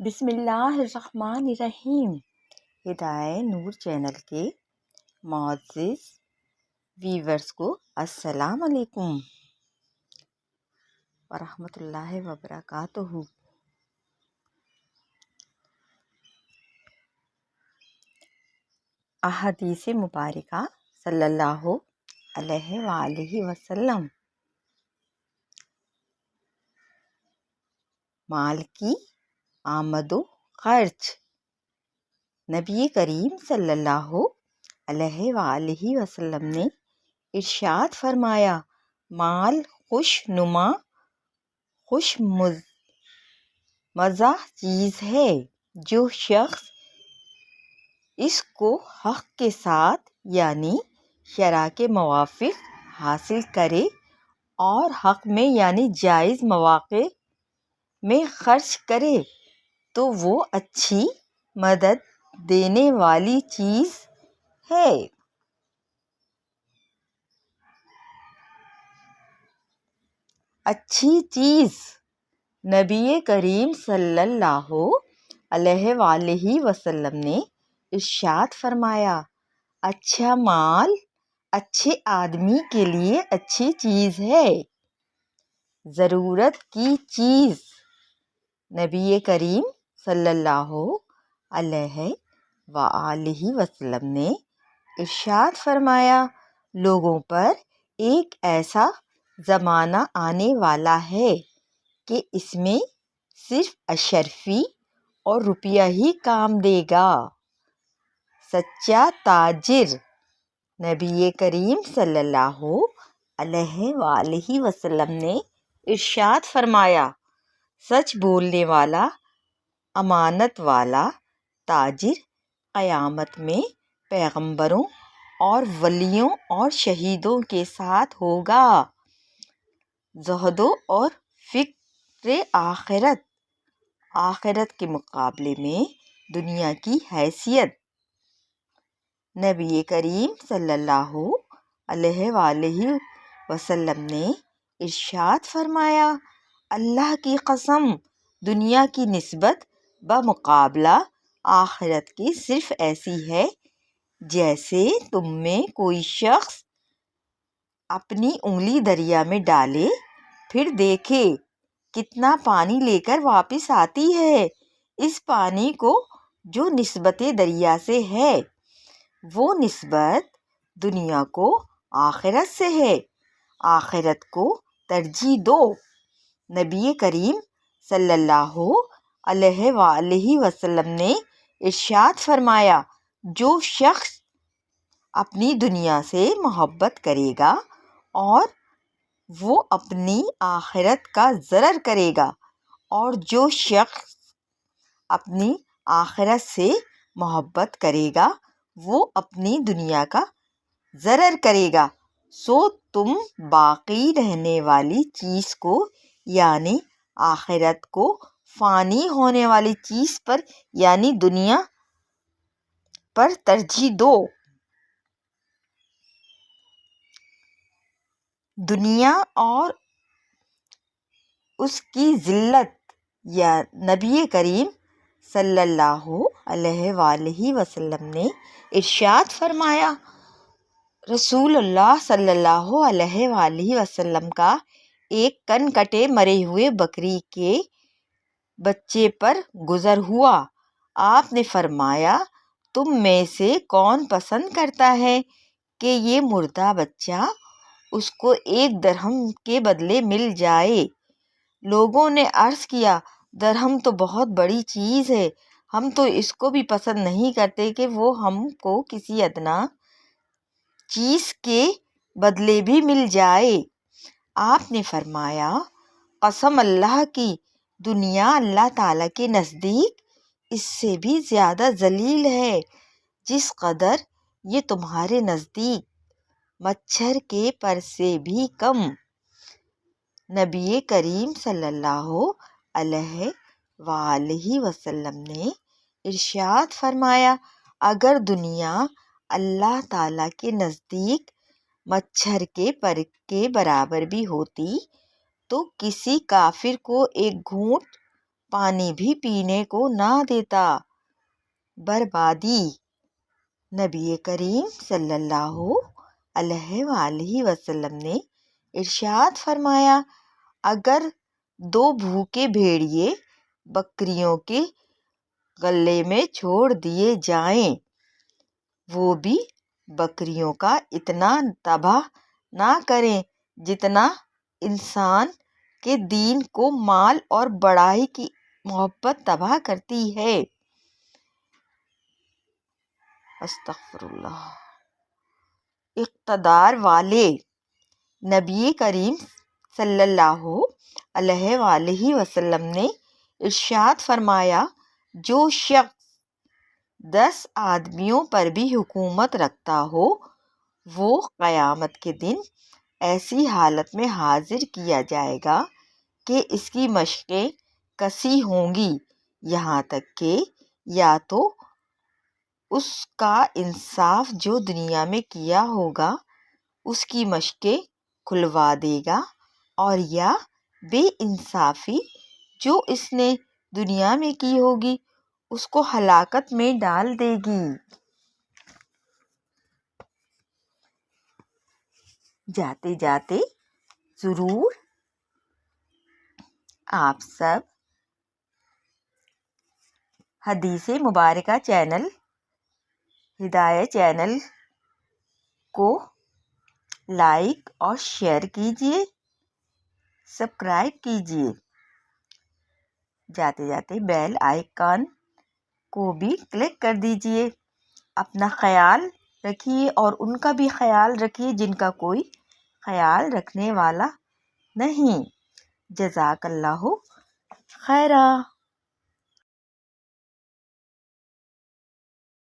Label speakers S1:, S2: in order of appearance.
S1: بسم اللہ الرحمن الرحیم۔ ہدایت نور چینل کے معزز ویورز کو السلام علیکم ورحمۃ اللہ وبرکاتہ۔ احادیث مبارکہ صلی اللہ علیہ وآلہ وسلم۔ مال کی آمد و خرچ۔ نبی کریم صلی اللہ علیہ وآلہ وسلم نے ارشاد فرمایا، مال خوش نما خوش مزہ چیز ہے، جو شخص اس کو حق کے ساتھ یعنی شرع کے موافق حاصل کرے اور حق میں یعنی جائز مواقع میں خرچ کرے تو وہ اچھی مدد دینے والی چیز ہے۔ اچھی چیز۔ نبی کریم صلی اللہ علیہ وآلہ وسلم نے ارشاد فرمایا، اچھا مال اچھے آدمی کے لیے اچھی چیز ہے، ضرورت کی چیز۔ نبی کریم صلی اللہ علیہ وآلہ وسلم نے ارشاد فرمایا، لوگوں پر ایک ایسا زمانہ آنے والا ہے کہ اس میں صرف اشرفی اور روپیہ ہی کام دے گا۔ سچا تاجر۔ نبی کریم صلی اللہ علیہ وآلہ وسلم نے ارشاد فرمایا، سچ بولنے والا امانت والا تاجر قیامت میں پیغمبروں اور ولیوں اور شہیدوں کے ساتھ ہوگا۔ زہد اور فکر آخرت۔ آخرت کے مقابلے میں دنیا کی حیثیت۔ نبی کریم صلی اللہ علیہ وآلہ وسلم نے ارشاد فرمایا، اللہ کی قسم، دنیا کی نسبت بمقابلہ آخرت کی صرف ایسی ہے جیسے تم میں کوئی شخص اپنی انگلی دریا میں ڈالے، پھر دیکھے کتنا پانی لے کر واپس آتی ہے۔ اس پانی کو جو نسبت دریا سے ہے، وہ نسبت دنیا کو آخرت سے ہے۔ آخرت کو ترجیح دو۔ نبی کریم صلی اللہ علیہ وآلہ وسلم نے ارشاد فرمایا، جو شخص اپنی دنیا سے محبت کرے گا اور وہ اپنی آخرت کا ضرر کرے گا، اور جو شخص اپنی آخرت سے محبت کرے گا وہ اپنی دنیا کا ضرر کرے گا، سو تم باقی رہنے والی چیز کو یعنی آخرت کو فانی ہونے والی چیز پر یعنی دنیا پر ترجیح دو۔ دنیا اور اس کی ذلت۔ یا نبی کریم صلی اللہ علیہ وآلہ وسلم نے ارشاد فرمایا، رسول اللہ صلی اللہ علیہ وآلہ وسلم کا ایک کن کٹے مرے ہوئے بکری کے بچے پر گزر ہوا۔ آپ نے فرمایا، تم میں سے کون پسند کرتا ہے کہ یہ مردہ بچہ اس کو 1 درہم کے بدلے مل جائے؟ لوگوں نے عرض کیا، درہم تو بہت بڑی چیز ہے، ہم تو اس کو بھی پسند نہیں کرتے کہ وہ ہم کو کسی ادنیٰ چیز کے بدلے بھی مل جائے۔ آپ نے فرمایا، قسم اللہ کی، دنیا اللہ تعالیٰ کے نزدیک اس سے بھی زیادہ ذلیل ہے جس قدر یہ تمہارے نزدیک مچھر کے پر سے بھی کم۔ نبی کریم صلی اللہ علیہ وآلہ وسلم نے ارشاد فرمایا، اگر دنیا اللہ تعالیٰ کے نزدیک مچھر کے پر کے برابر بھی ہوتی تو کسی کافر کو 1 گھونٹ پانی بھی پینے کو نہ دیتا۔ بربادی۔ نبی کریم صلی اللہ علیہ وآلہ وسلم نے ارشاد فرمایا، اگر دو بھوکے بھیڑیے بکریوں کے غلے میں چھوڑ دیے جائیں، وہ بھی بکریوں کا اتنا تباہ نہ کریں جتنا انسان کے دین کو مال اور بڑائی کی محبت تباہ کرتی ہے۔ استغفر اللہ۔ اقتدار والے۔ نبی کریم صلی اللہ علیہ وآلہ وسلم نے ارشاد فرمایا، جو شخص 10 آدمیوں پر بھی حکومت رکھتا ہو، وہ قیامت کے دن ایسی حالت میں حاضر کیا جائے گا کہ اس کی مشقیں کسی ہوں گی، یہاں تک کہ یا تو اس کا انصاف جو دنیا میں کیا ہوگا اس کی مشقیں کھلوا دے گا، اور یا بے انصافی جو اس نے دنیا میں کی ہوگی اس کو ہلاکت میں ڈال دے گی۔ جاتے جاتے ضرور آپ سب حدیث مبارکہ چینل، ہدایت چینل کو لائک اور شیئر کیجیے، سبسکرائب کیجیے، جاتے جاتے بیل آئیکن کو بھی کلک کر دیجیے۔ اپنا خیال رکھیے اور ان کا بھی خیال رکھیے جن کا کوئی خیال رکھنے والا نہیں۔ جزاک اللہ خیرا۔